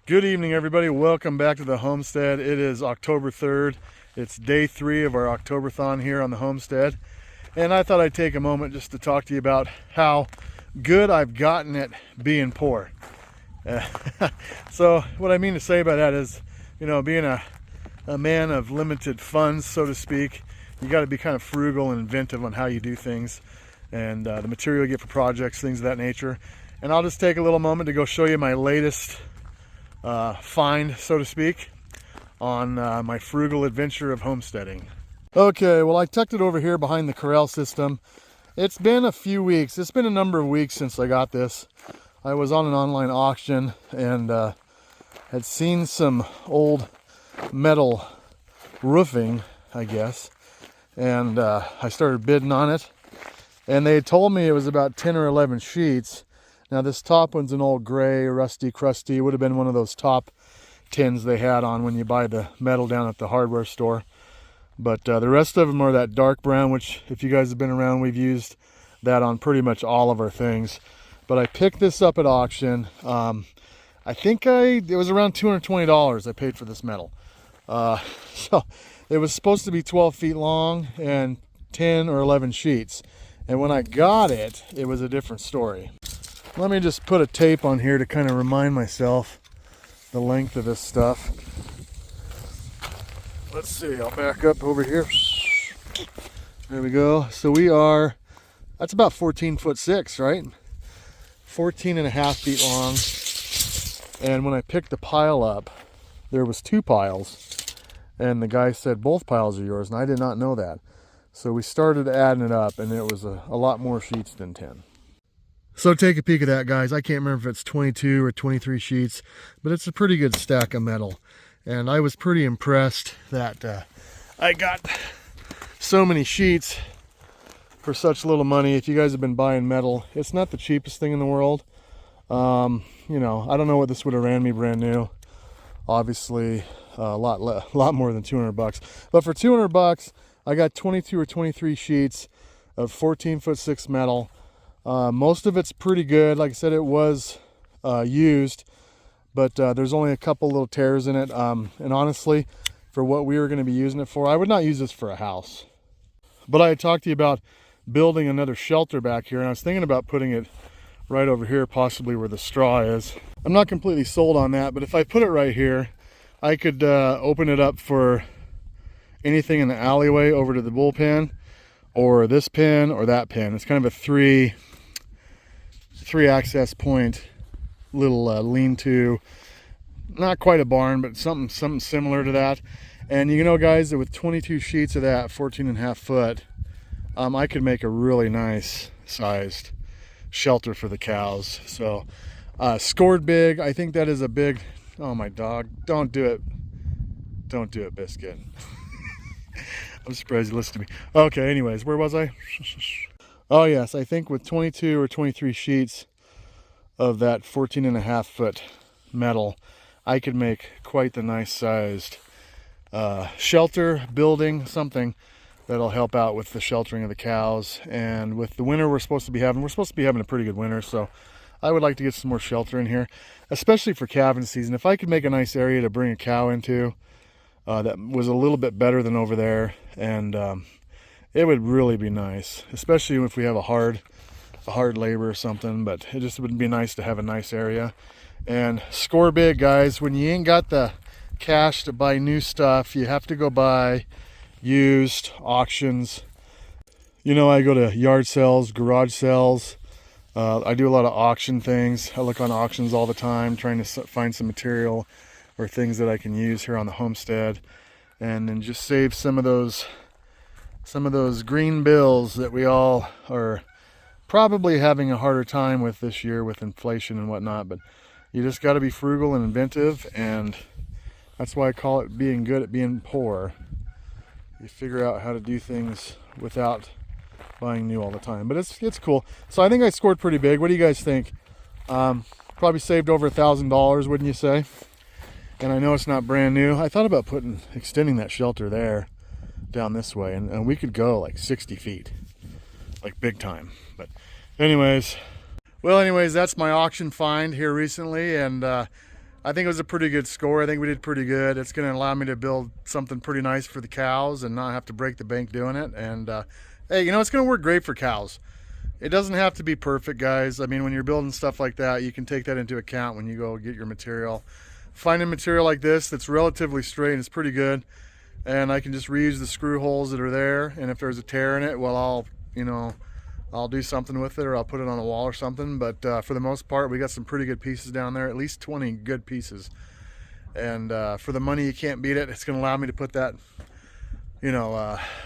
Good evening, everybody. Welcome back to the Homestead. It is October 3rd. It's day 3 of our October-thon here on the Homestead. And I thought I'd take a moment just to talk to you about how good I've gotten at being poor. So what I mean to say by that is, you know, being a man of limited funds, so to speak, you got to be kind of frugal and inventive on how you do things and the material you get for projects, things of that nature. And I'll just take a little moment to go show you my latest find, so to speak, on my frugal adventure of homesteading. Okay, well, I tucked it over here behind the corral system. It's been a few weeks. It's been a number of weeks since I got this. I was on an online auction and had seen some old metal roofing, I guess, and I started bidding on it, and they told me it was about 10 or 11 sheets. Now this top one's an old gray, rusty, crusty. It would have been one of those top tins they had on when you buy the metal down at the hardware store. But the rest of them are that dark brown, which if you guys have been around, we've used that on pretty much all of our things. But I picked this up at auction. I think it was around $220 I paid for this metal. So it was supposed to be 12 feet long and 10 or 11 sheets. And when I got it, it was a different story. Let me just put a tape on here to kind of remind myself the length of this stuff. Let's see, I'll back up over here. There we go. So that's about 14'6", right? 14.5 feet long. And when I picked the pile up, there was 2 piles. And the guy said, both piles are yours, and I did not know that. So we started adding it up, and it was a lot more sheets than 10. So take a peek at that, guys. I can't remember if it's 22 or 23 sheets, but it's a pretty good stack of metal. And I was pretty impressed that I got so many sheets for such little money. If you guys have been buying metal, it's not the cheapest thing in the world. You know, I don't know what this would have ran me brand new. Obviously, a lot more than 200 bucks. But for 200 bucks, I got 22 or 23 sheets of 14'6" metal. Most of it's pretty good. Like I said, it was used, but there's only a couple little tears in it. And honestly, for what we were going to be using it for, I would not use this for a house. But I had talked to you about building another shelter back here, and I was thinking about putting it right over here, possibly where the straw is. I'm not completely sold on that, but if I put it right here, I could open it up for anything in the alleyway over to the bullpen, or this pen or that pen. It's kind of a three access point little lean-to, not quite a barn, but something similar to that. And you know, guys, that with 22 sheets of that 14.5 foot, I could make a really nice sized shelter for the cows. So scored big. I think that is a big, oh, my dog, don't do it, Biscuit. I'm surprised you listened to me. Okay, anyways, where was I? Oh yes, I think with 22 or 23 sheets of that 14.5 foot metal, I could make quite the nice sized shelter, building, something that'll help out with the sheltering of the cows. And with the winter we're supposed to be having a pretty good winter, so I would like to get some more shelter in here, especially for calving season. If I could make a nice area to bring a cow into, that was a little bit better than over there, and it would really be nice, especially if we have a hard labor or something. But it just would be nice to have a nice area. And score big, guys. When you ain't got the cash to buy new stuff, you have to go buy used auctions. You know, I go to yard sales, garage sales. I do a lot of auction things. I look on auctions all the time, trying to find some material or things that I can use here on the homestead, and then just save some of those green bills that we all are probably having a harder time with this year with inflation and whatnot. But you just got to be frugal and inventive, and that's why I call it being good at being poor. You figure out how to do things without buying new all the time. But it's cool. So I think I scored pretty big. What do you guys think? Probably saved over $1,000, wouldn't you say? And I know it's not brand new. I thought about extending that shelter there down this way, and we could go like 60 feet, like big time. But anyways, that's my auction find here recently, and I think it was a pretty good score. I think we did pretty good. It's going to allow me to build something pretty nice for the cows and not have to break the bank doing it. And hey, you know, it's going to work great for cows. It doesn't have to be perfect, guys. I mean, when you're building stuff like that, you can take that into account when you go get your material. Finding material like this that's relatively straight is pretty good. And I can just reuse the screw holes that are there. And if there's a tear in it, well, I'll do something with it, or I'll put it on a wall or something. But for the most part, we got some pretty good pieces down there, at least 20 good pieces. And for the money, you can't beat it. It's going to allow me to put that,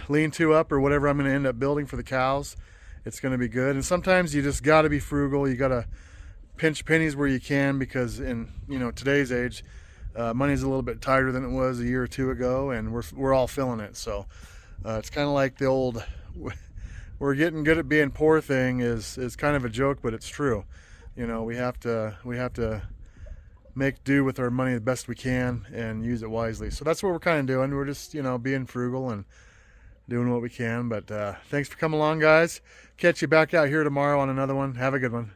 lean-to up or whatever I'm going to end up building for the cows. It's going to be good. And sometimes you just got to be frugal. You got to pinch pennies where you can, because in today's age, money's a little bit tighter than it was a year or two ago, and we're all feeling it. So it's kind of like the old "we're getting good at being poor" thing is kind of a joke, but it's true. We have to make do with our money the best we can and use it wisely. So that's what we're kind of doing. We're just being frugal and doing what we can. But thanks for coming along, guys. Catch you back out here tomorrow on another one. Have a good one.